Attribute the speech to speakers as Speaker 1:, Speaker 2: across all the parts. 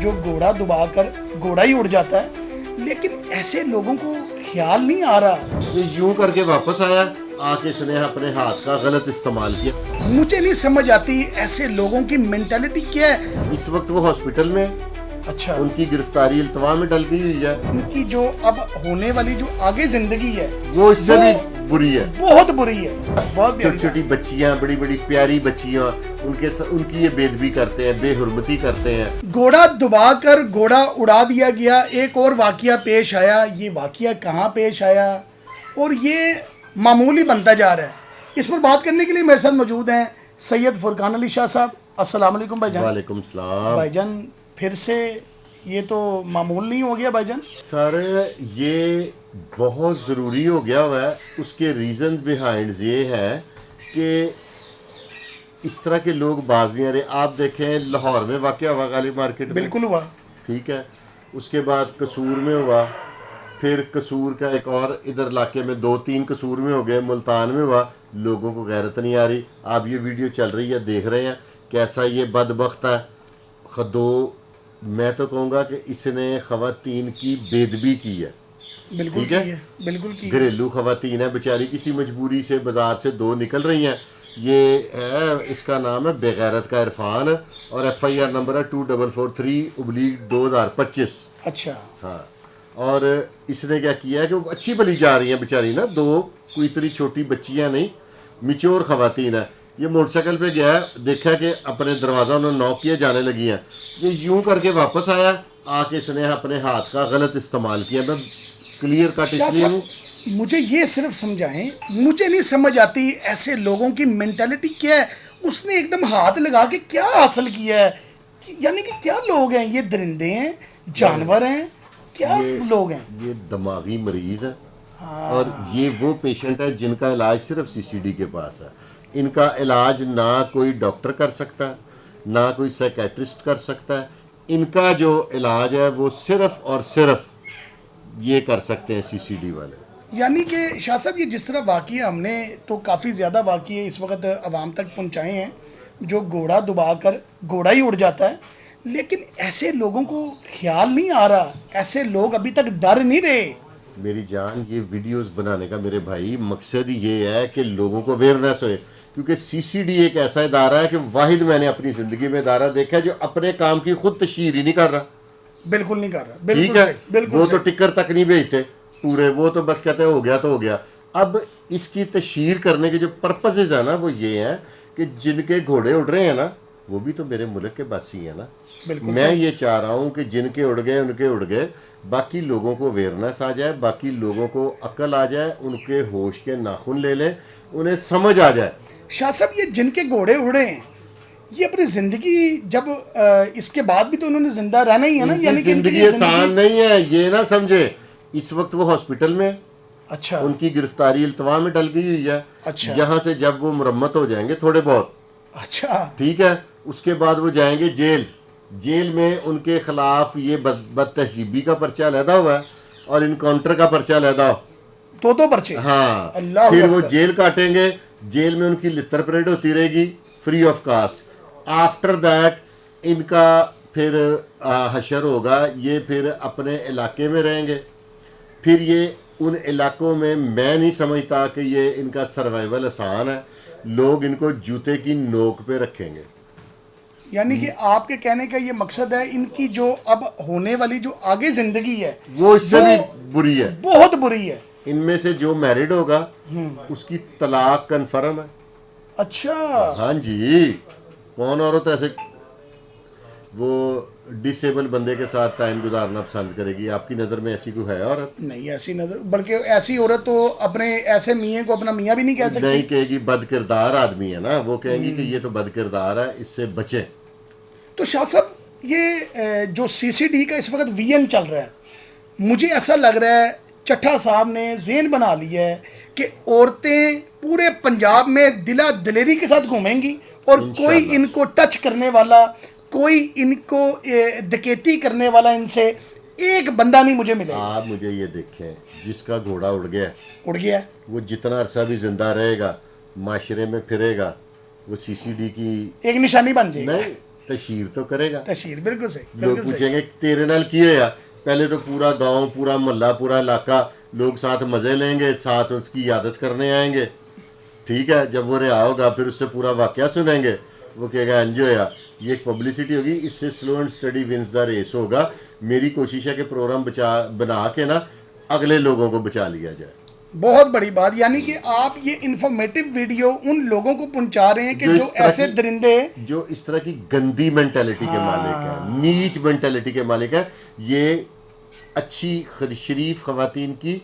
Speaker 1: جو گھوڑا دبا کر گھوڑا ہی اڑ جاتا ہے، لیکن ایسے لوگوں کو خیال نہیں آ رہا.
Speaker 2: یہ یوں کر کے واپس آیا آ کے اس نے اپنے ہاتھ کا غلط استعمال کیا.
Speaker 1: مجھے نہیں سمجھ آتی ایسے لوگوں کی مینٹالٹی کیا ہے.
Speaker 2: اس وقت وہ ہاسپٹل میں،
Speaker 1: اچھا،
Speaker 2: ان کی گرفتاری التوا میں ڈل گئی ہوئی ہے.
Speaker 1: ان کی جو اب ہونے والی جو آگے زندگی ہے
Speaker 2: وہ اس سے بھی بری ہے،
Speaker 1: بہت بری ہے. بہت
Speaker 2: چھوٹی چھوٹی بچیاں، بڑی بڑی پیاری بچیاں، ان کی یہ بے ادبی کرتے ہیں، بے حرمتی کرتے ہیں.
Speaker 1: گھوڑا دبا کر گھوڑا اڑا دیا گیا. ایک اور واقعہ پیش آیا. یہ واقعہ کہاں پیش آیا اور یہ معمولی بنتا جا رہا ہے. اس پر بات کرنے کے لیے میرے ساتھ موجود ہیں سید فرقان علی شاہ صاحب. السلام علیکم بھائی جان.
Speaker 2: وعلیکم السلام.
Speaker 1: بھائی جان پھر سے یہ تو معمول نہیں ہو گیا بھائی جان.
Speaker 2: سر یہ بہت ضروری ہو گیا ہوا ہے. اس کے ریزنز بیہائنڈ یہ ہے کہ اس طرح کے لوگ باز نہیں آ رہے. آپ دیکھیں لاہور میں واقعہ ہوا غالب مارکیٹ میں،
Speaker 1: بالکل ہوا.
Speaker 2: ٹھیک ہے. اس کے بعد قصور میں ہوا، پھر قصور کا ایک اور ادھر علاقے میں 2-3 قصور میں ہو گئے، ملتان میں ہوا. لوگوں کو غیرت نہیں آ رہی. آپ یہ ویڈیو چل رہی ہے، دیکھ رہے ہیں کیسا یہ بدبخت ہے. خدو میں تو کہوں گا کہ اس نے خواتین کی بے ادبی کی ہے.
Speaker 1: بالکل
Speaker 2: ٹھیک ہے،
Speaker 1: کی ہے. بالکل کی ہے.
Speaker 2: گھریلو خواتین ہیں بیچاری، کسی مجبوری سے بازار سے 2 نکل رہی ہیں. یہ ہے، اس کا نام ہے بے غیرت کا عرفان، اور FIR نمبر ہے 2443/2025.
Speaker 1: اچھا.
Speaker 2: ہاں. اور اس نے کیا کیا ہے کہ وہ اچھی بلی جا رہی ہیں بیچاری نا، 2 کوئی اتنی چھوٹی بچیاں نہیں، میچور خواتین ہیں. یہ موٹر سائیکل پہ گیا ہے، دیکھا کہ اپنے دروازہ انہوں نے نوک کیے، جانے لگی ہیں. یہ یوں کر کے واپس آیا آ کے اس نے اپنے ہاتھ کا غلط استعمال کیا. میں کلیئر کٹ اس
Speaker 1: شاہ
Speaker 2: لیے ہوں.
Speaker 1: صاحب مجھے یہ صرف سمجھائیں، مجھے نہیں سمجھ آتی ایسے لوگوں کی مینٹالٹی کیا ہے. اس نے ایک دم ہاتھ لگا کے کیا حاصل کیا ہے؟ یعنی کہ کیا لوگ ہیں یہ؟ درندے ہیں، جانور ہیں، کیا لوگ ہیں؟
Speaker 2: یہ دماغی مریض ہے، اور یہ وہ پیشنٹ ہے جن کا علاج صرف CCD کے پاس ہے. ان کا علاج نہ کوئی ڈاکٹر کر سکتا ہے، نہ کوئی سائیکیٹرسٹ کر سکتا ہے. ان کا جو علاج ہے وہ صرف اور صرف یہ کر سکتے ہیں CCD والے.
Speaker 1: یعنی کہ شاہ صاحب یہ جس طرح واقعہ ہم نے تو کافی زیادہ واقعے اس وقت عوام تک پہنچائے ہیں، جو گھوڑا دبا کر گھوڑا ہی اڑ جاتا ہے، لیکن ایسے لوگوں کو خیال نہیں آ رہا. ایسے لوگ ابھی تک ڈر نہیں رہے.
Speaker 2: میری جان، یہ ویڈیوز بنانے کا میرے بھائی مقصد یہ ہے کہ لوگوں کو اویئرنیس ہوئے، کیونکہ CCD ایک ایسا ادارہ ہے کہ واحد میں نے اپنی زندگی میں ادارہ دیکھا ہے جو اپنے کام کی خود تشہیر ہی نہیں کر رہا.
Speaker 1: بالکل نہیں کر رہا.
Speaker 2: ٹھیک
Speaker 1: بالکل
Speaker 2: ہے،
Speaker 1: صحیح. بالکل
Speaker 2: وہ تو
Speaker 1: صحیح.
Speaker 2: ٹکر تک نہیں بھیجتے پورے، وہ تو بس کہتے ہیں ہو گیا تو ہو گیا. اب اس کی تشہیر کرنے کے جو پرپسز ہیں نا وہ یہ ہیں کہ جن کے گھوڑے اڑ رہے ہیں نا وہ بھی تو میرے ملک کے باسی ہیں نا.
Speaker 1: بالکل
Speaker 2: میں
Speaker 1: صحیح.
Speaker 2: یہ چاہ رہا ہوں کہ جن کے اڑ گئے ان کے اڑ گئے، باقی لوگوں کو اویئرنیس آ جائے، باقی لوگوں کو عقل آ جائے، ان کے ہوش کے ناخن لے لیں، انہیں سمجھ آ جائے.
Speaker 1: شاہ صاحب یہ جن کے گھوڑے اڑے ہیں یہ اپنی زندگی جب اس کے بعد بھی تو انہوں نے زندہ رہنا ہی ہے نا.
Speaker 2: ان
Speaker 1: یعنی
Speaker 2: کی
Speaker 1: کہ ان کے
Speaker 2: زندگی
Speaker 1: لیے
Speaker 2: آسان نہیں ہے، یہ نہ سمجھے. اس وقت وہ ہاسپٹل میں،
Speaker 1: اچھا.
Speaker 2: ان کی گرفتاری التوا میں ڈل گئی ہوئی ہے.
Speaker 1: اچھا.
Speaker 2: یہاں سے جب وہ مرمت ہو جائیں گے تھوڑے بہت،
Speaker 1: اچھا.
Speaker 2: ٹھیک ہے، اس کے بعد وہ جائیں گے جیل. جیل میں ان کے خلاف یہ بد تہذیبی کا پرچہ علیحدہ ہوا ہے اور انکاؤنٹر کا پرچہ علیحدہ.
Speaker 1: دو پرچے.
Speaker 2: ہاں.
Speaker 1: اللہ
Speaker 2: پھر وہ
Speaker 1: اکبر.
Speaker 2: جیل کاٹیں گے، جیل میں ان کی لتر پریڈ ہوتی رہے گی free of cost. After that in کا پھر حشر ہوگا. یہ پھر اپنے علاقے میں رہیں گے. پھر یہ ان علاقوں میں نہیں سمجھتا کہ یہ ان کا سروائیول آسان ہے. لوگ ان کو جوتے کی نوک پہ رکھیں گے.
Speaker 1: یعنی کہ آپ کے کہنے کا یہ مقصد ہے ان کی جو اب ہونے والی جو آگے زندگی ہے
Speaker 2: وہ اس سے بھی بری ہے،
Speaker 1: بہت بری ہے.
Speaker 2: ان میں سے جو میرڈ ہوگا اس کی طلاق کنفرم ہے.
Speaker 1: اچھا.
Speaker 2: ہاں جی. کون عورت ایسے وہ ڈسیبل بندے کے ساتھ ٹائم گزارنا پسند کرے گی؟ آپ کی نظر میں ایسی کوئی ہے عورت؟
Speaker 1: نہیں ایسی نظر، بلکہ ایسی عورت تو اپنے ایسے میاں کو اپنا میاں بھی نہیں کہہ سکتی.
Speaker 2: نہیں کہے گی، بد کردار آدمی ہے نا، وہ کہیں گی کہ یہ تو بد کردار ہے، اس سے بچیں.
Speaker 1: تو شاہ صاحب یہ جو CCD کا اس وقت VN چل رہا ہے، مجھے ایسا لگ رہا ہے چٹھا صاحب نے ذہن بنا لیا ہے کہ عورتیں پورے پنجاب میں دلا دلیری کے ساتھ گھومیں گی اور کوئی ان کو ٹچ کرنے والا، کوئی ان کو ڈکیتی کرنے والا ان سے ایک بندہ نہیں مجھے ملے.
Speaker 2: آپ مجھے یہ دیکھیں، جس کا گھوڑا اڑ
Speaker 1: گیا
Speaker 2: وہ جتنا عرصہ بھی زندہ رہے گا، معاشرے میں پھرے گا، وہ CCD کی
Speaker 1: ایک نشانی بن جائے گی.
Speaker 2: نہیں، تشہیر تو کرے گا.
Speaker 1: تشہیر بالکل صحیح
Speaker 2: لوگ
Speaker 1: بالکل صحیح.
Speaker 2: پوچھیں گے تیرے نال کی ہویا. پہلے تو پورا گاؤں پورا محلہ پورا علاقہ لوگ ساتھ مزے لیں گے, ساتھ اس کی عیادت کرنے آئیں گے, ٹھیک ہے. جب وہ رہا ہوگا پھر اس سے پورا واقعہ سنیں گے, وہ کہے گا انجو ہوا. یہ ایک پبلسٹی ہوگی, اس سے slow and steady wins the race ہوگا. میری کوشش ہے کہ پروگرام بنا کے نا اگلے لوگوں کو بچا لیا جائے.
Speaker 1: بہت بڑی بات, یعنی کہ آپ یہ انفارمیٹیو ویڈیو ان لوگوں کو پہنچا رہے ہیں کہ جو ایسے درندے
Speaker 2: جو اس طرح کی گندی مینٹیلٹی کے مالک ہیں, نیچ مینٹیلٹی کے مالک ہیں, یہ اچھی شریف خواتین کی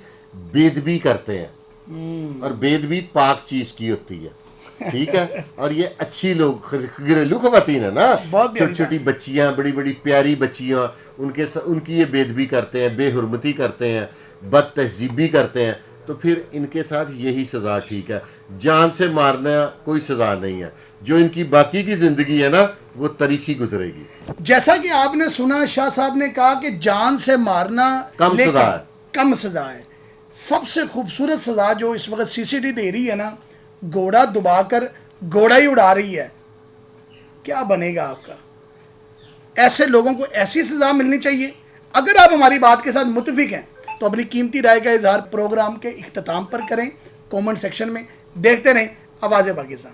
Speaker 2: بےدبی کرتے ہیں, اور بےدبی پاک چیز کی ہوتی ہے, ٹھیک ہے. اور یہ اچھی لوگ گھریلو خواتین ہیں نا, چھوٹی چھوٹی بچیاں, بڑی بڑی پیاری بچیاں, ان کی یہ بےدبی کرتے ہیں, بے حرمتی کرتے ہیں, بد تہذیبی کرتے ہیں. تو پھر ان کے ساتھ یہی سزا ٹھیک ہے. جان سے مارنا کوئی سزا نہیں ہے. جو ان کی باقی کی زندگی ہے نا وہ تاریخی گزرے گی.
Speaker 1: جیسا کہ آپ نے سنا, شاہ صاحب نے کہا کہ جان سے مارنا
Speaker 2: کم سزا ہے,
Speaker 1: کم سزا ہے. سب سے خوبصورت سزا جو اس وقت سی سی ڈی دے رہی ہے نا, گھوڑا دبا کر گھوڑا ہی اڑا رہی ہے. کیا بنے گا آپ کا؟ ایسے لوگوں کو ایسی سزا ملنی چاہیے. اگر آپ ہماری بات کے ساتھ متفق ہیں تو اپنی قیمتی رائے کا اظہار پروگرام کے اختتام پر کریں, کومنٹ سیکشن میں. دیکھتے رہیں آواز پاکستان.